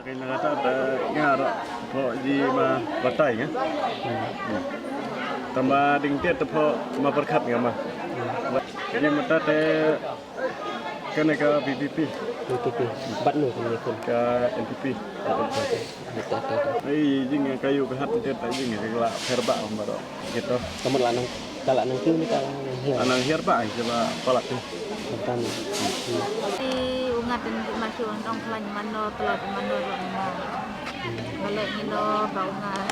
Kena kata ada ngarap pok di ma batai kan. Tambah dingtiat tu pok ma perkat ngam mah. Jadi mata te kena ke PPP. PPP. Bat nu kan ni Ke NPP. Betul. Ai jing kayu ke hat te ta jing ke la herba maro. Gitu. Kamu lanang kalak nang tu ni kalak hiang. Anang herba coba kolak tu. Bukan. Ungat dan masuk orang kelan mano telur mano rumah balik nilo baungan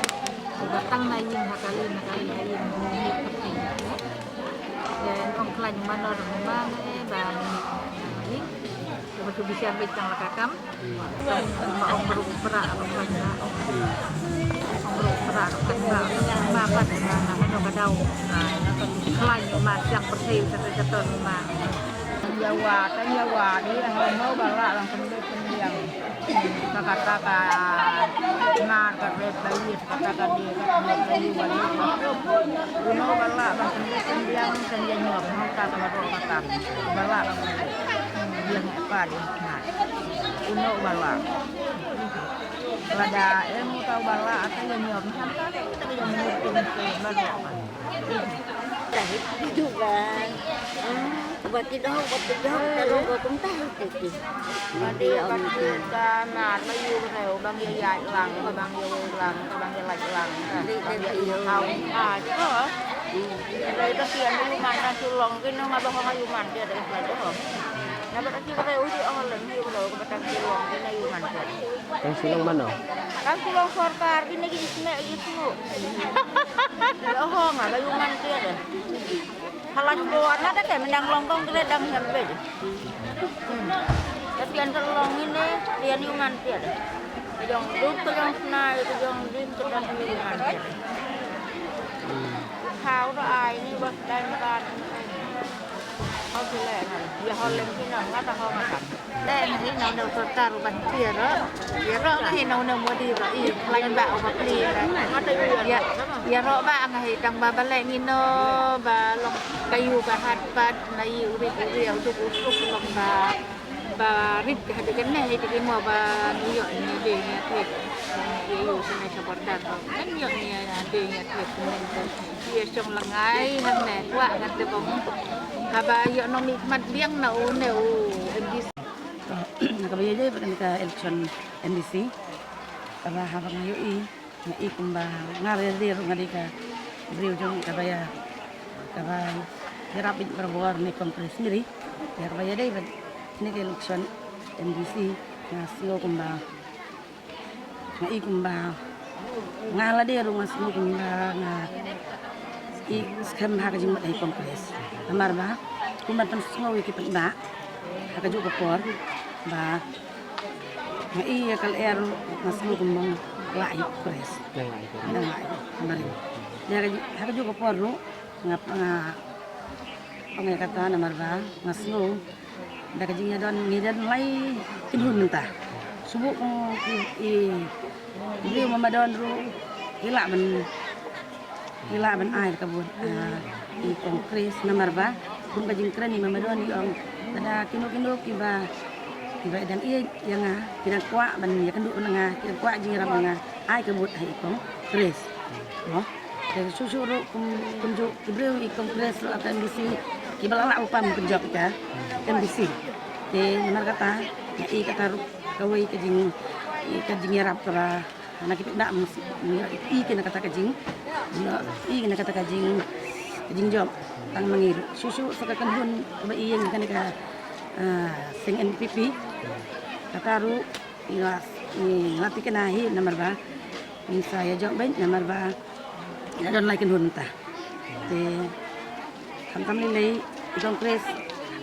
datang naik hakali naik penting dan orang kelan mano rumah bang ini betul bisa bicang lakakam orang berperak orang banyak orang berperak kan bapak dan orang kadau kelan rumah yang bersih satu rumah Jawa ni mau balak lang pendiang katakan na karet bayi katakan dia bayi uno balak lang pendiang kan dia nyok kata kata balak lang dia apa dia uno balak lada ilmu tahu balak atau dia nyok sampai kita yang nyok balak juga obat tidak kalau cũng tahu thì mà đi ông ta nàn nó yêu đều bằng dài dài lằng và bằng dài lằng và bằng dài lạch lằng đi theo yêu không chứ hả đây ta kia nó man ta chưa lòng cái nó mà bao không yêu man kia đấy phải đó hả nó bắt chưa có đây uống ông lần yêu rồi có bắt chưa lòng cái này yêu man kia Kang silang mana? kan pulang sorkar ini lagi isme gitu lo hong ah yêu man kia deh halan keluar ada kayak mendang longkong kita dang sampai Kasihan terlong ini dia nyungan tiada. Yang duduk terang senai itu yang duduk terang nyungan tiada. Kau dah ai ni buat dan makan. Kau sila kan? Dia holen sini ngata kau makan. Dan ini nau sorkar uban tiada. Dia rok ni nau mudi rok. Lain bau beli. Dia rok ba ngai dang ba balai ngino ba long kayu ba hat pad na yu riu tu usuk long ba rit hade kenne he de mo ba niyo ni de nya tek yu sene sabardan kan yo ni de nya tek men ko dia song langai han ne kwa ngat de bom haba yo no mikmat biang na u ne u MDC nakabaya jay pada ka election MDC kaba haba ngayo na ikumba ngare dir ngadika beliau jong kabaya kaba dirapit berbuar ni kongres sendiri ya kabaya jay ini election MDC ngasio kumba ngai kumba ngala dia rumah sini kumba nga i skam haka jimat ai kongres amar ba kumba tan sngo iki penda haka juga por ba ngai ya kal er ngasio kumba lai kongres lai amari dia haka juga por ru ngap nga pangai kata namar ba ngasio dah kerja dan ngidan lai kinhun mentah subuk beliau memadon ru hilak ben air kabut i kongres nomor ba pun bajing keren ni memadon ni om ada kino kiba dan ia yang tidak kuat ben ya kenduk nengah tidak kuat jing ram nengah ai kabut ai kongres no dari susu ru kunjuk beliau i kongres ru akan bisi kibalala upam kunjak kita MDC di mana kata i kata kawai kajing yarap kara anak kita nak i kena kata kajing i kena kata kajing job tang mengiru susu sakakan hun ba i yang kan ka sing NPP kata ru ilas ni ngati kena hi nomor ba ni saya job baik nomor ba ina don like hun ta te kam nilai i kongres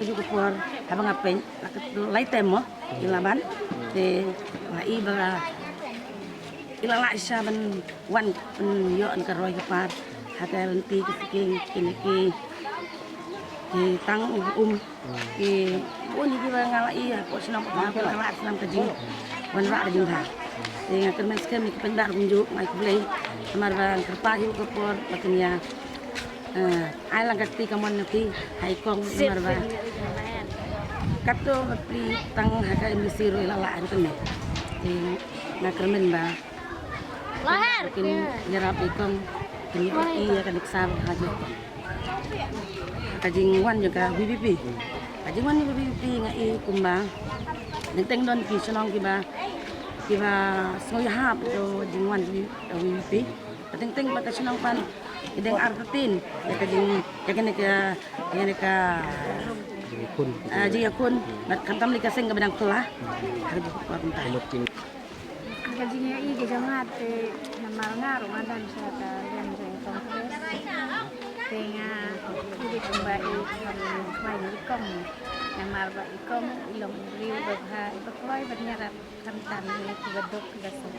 juga keluar abang ngapain lai temo ilaban de lai bara ilala isya ban wan yo an karoy kapar hata lenti kiking kiniki di tang di pun di ba ngalai ko senam pa ngala senam kajing wan ra kajing ha de ngakan men skem ni pendar kunjuk mai kulai amar ba kerpa hiu kapor makanya ai lang kati kamon nati hai kong marba kato pri tang haka imisiro ilalaan tene na kermen ba lahir kini nyerap ikong kini iya kan iksar hajo kajing wan juga BBP kajing wan BBP ngai kumba nenteng don ki senong ki ba soy hap do jingwan BBP teng ba senong pan ideng artin ya kajing ya kene ka kun kun bat kantam li kaseng ka bedang kelah harus kuat entah Gajinya i gajangat namal ngaruh adan serata yang saya kongres tenga jadi kembali main ikom namal ba ikom ilong riu bagha ibakwai bernyarap kantan itu bedok gasok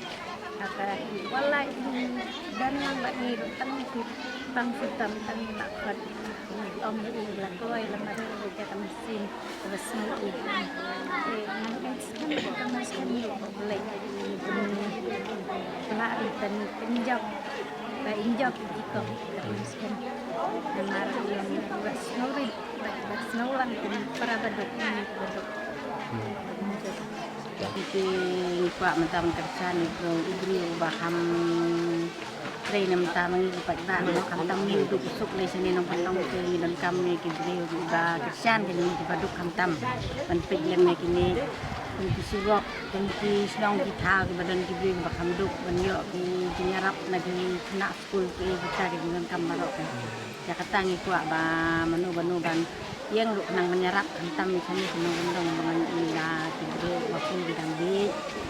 aka wala dan yang ba ni tang sutam tang nakot om ini lakwai lamar kita mesin besmu kita mesin boleh pelak dan injak ikut teruskan namar yang bersnowlan dan para bedok ini bedok Iti pak mentang kerjaan itu ibri baham train mentang mengipat bah no kantam hidup usuk le sini nong pantang ke dan kami kibri ba kerjaan kini di baduk kantam penpej yang kini untuk suruh untuk sedang kita ke badan kibri baham duk banyak di nyarap lagi kena school ke kita dengan kamarok ya katangi kuat ba manu ban yang lu nang menyerap hentam misalnya senang undang dengan ila kibri waktu bidang di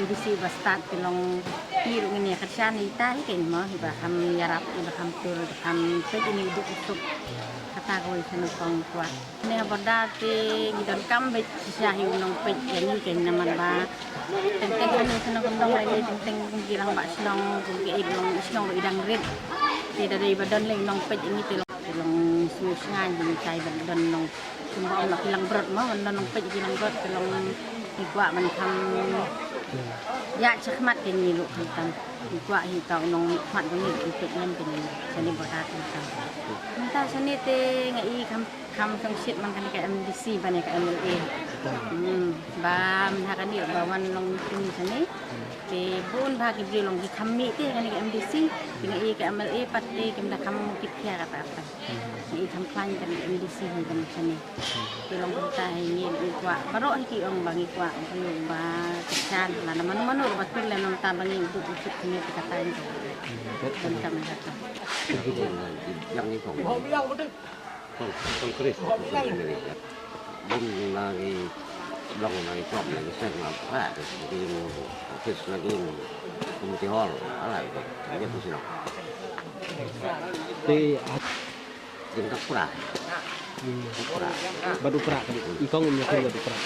jadi si bastat pilong piru ini kerjaan kita ini mah baham menyerap baham tur baham ini hidup untuk kata kau senang kong kuat ini berdati gidan kambet siahi unang pej ini kain naman ba tenteng kami senang undang lagi tenteng gilang bak senang kugi idong senang idang red tidak dari badan lagi nong pej ini pilong susngan jadi cai badan nong cuma nak hilang berat mah badan nong pej hilang berat pilong ikwa mencam ya cekmat kini lu hantam ikwa hikau nong mat bangit ikut nen kini seni botak hantam minta seni te ngai kam sangsit man kan ke MDC bane ke MLA ba hakan dia bawan nong kini seni te bun bagi beli long di kami te kan ke MDC ngai ke MLA pati kemda kamu kitya kata apa ngai kampanye kan MDC ni kan seni long kita ini ikwa baru ki ong bang ikwa yung ba kerjaan lah naman betul lah nong tabangi untuk usuk ini dikatain dan kami kata yang ini konkret bung lagi belum lagi job lagi saya apa jadi office lagi community hall ala itu dia tu sih di tingkat pura badu pra ikong nya kun badu pra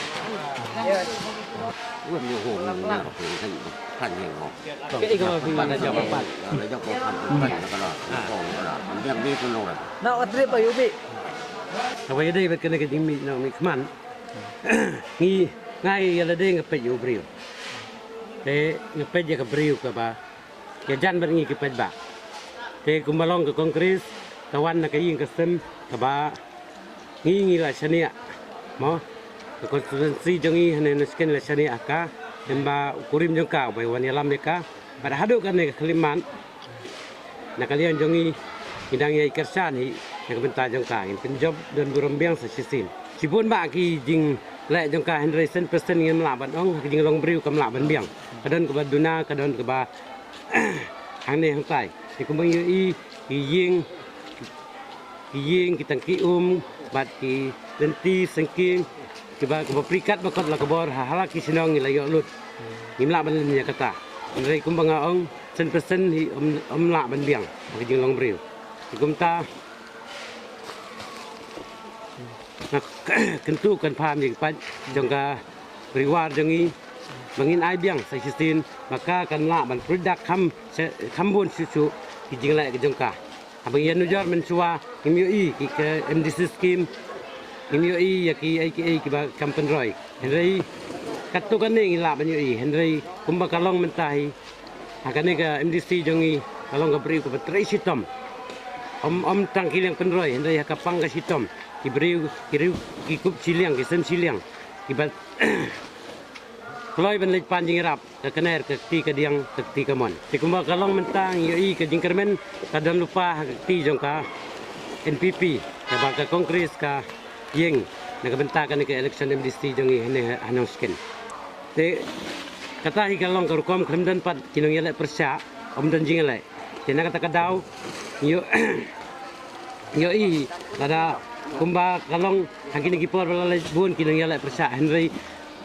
gue mau ngomong apa yang kan yang ngomong ke ikong fi pada jam 4 ada jam 4 kalau yang ni pun orang na otre pa yubi awai dei bet kena ke jimi no mi kman ngi ngai yala dei ngape yu brio te ngape je ka brio ka ba ke jan ber ngi ke pej ba te kumalong ke konkris kawan na kayin ka sem ka ba ngi la chania mo konstitusi jongi hanen sken la chania ka emba kurim jong ka bai wan yalam ka pada hadu kan ne keliman na kalian jongi idang ye kersan hi yang bentar jong ka in penjob dan burombiang sa sisin sibun ba ki jing le jong ka 100% ngem la ban ong jing long briu kam la ban biang kadon ke baduna kadon ke ba hang ne hang tai ti kumang yi ying kita ki bat ki denti sengking kiba ke prikat bakot la kebor hala ki sinong la yo lut ngimla ban nya kata ndai kumbang ong 100% hi la ban biang ki jing long briu ti kumta nak kentu kan paham yang pat jongga reward jongi bangin ai biang sai sistin maka kan la ban produk kam bon susu ki jing la ke jongka abang yan nujar mensua ngimui ki ke MDC scheme ngimui ya ki IKA ki ba kampen roy henry katu kan ni la ban yui henry kumba kalong mentai hakane ka MDC jongi kalong ka beri ko batrai sitom om tang kiliang penroi hendai kapang ka sitom kiberiu kikup siliang kisem siliang kibat Keloi ben lej panjing rap ke kener ke ti ke diang ke ti ke mon. Ti kumba kalong mentang yo i ke jingkermen kadam lupa ke ti jong ka NPP ke baka kongres ka yeng na ke bentakan ke election amnesty jong i ne anong skin. Te kata hi kalong ka rukom kremdan pat kinong yele persya om dan jingele. Tena kata kadau yo yo i kada kumba kalong hangkin gipor balai bun kinong yele persya Henry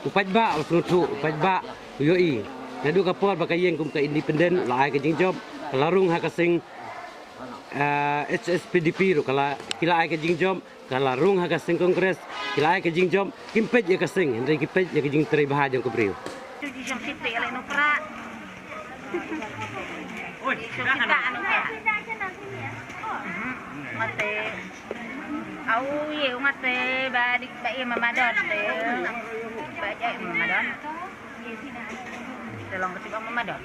upat ba usnutu upat ba yoi nadu kapor bakayeng kum ka independen lai ka jingjob kalarung ha kasing HSPDP ro kala kila ai ka jingjob kalarung ha kasing kongres kila ai ka jingjob kimpet ya kasing ndai kimpet ya ka jing teri bahajang ko brio Itu di jam situ ya lain opera. Oi, kita anu ya. Mate au ye mate badik ba ye mamadon te. Baca mamadon. Tolong ketiba mamadon.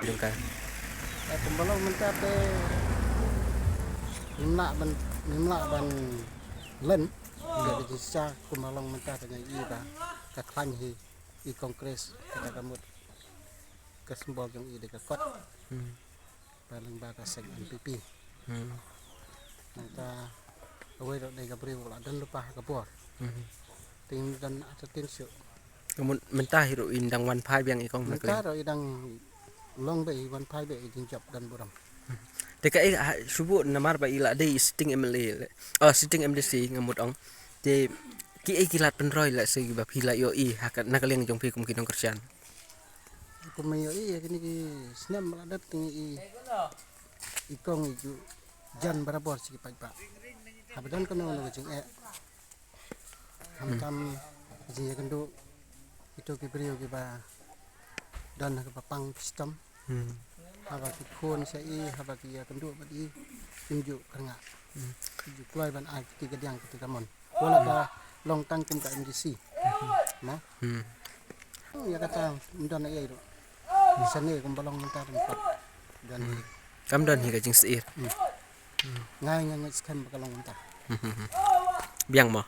Jungka. Pembalong mencapai nimla ban len nggak bisa pembalong mencapai dengan ira kaklan hi kongres kita kamut kesembol yang ide kakot paling batas seg NPP nanta awai dok nega beri bola dan lupa kapor ting dan atatin syuk Kemun mentah hiru indang wan pai biang ikong mentah ro idang long bei wan pai bei iding job dan buram TKI subuh namar ba ila dei sitting MLA sitting MDC ngamut ong de ki kilat penroi la segi bab hila yo i hakat nakaliang jong pi kum kinong kerjaan kumayo i kini ki snam maladat tingi ikong itu jan barabor sigi pajba habadan kono no jing hamtam jing ya kendo itu ki brio ki ba dan ke papang sistem haba ki khon sai haba ki ya kendo badi tunjuk keranga tunjuk keluar ban a ki gediang ki kamon wala ka long tang kum ka MDC nah ya kata ndan ai ro sane kum balong mentar dan kam dan hi ka jing seir ngai ngai skam kalong mentar biang mo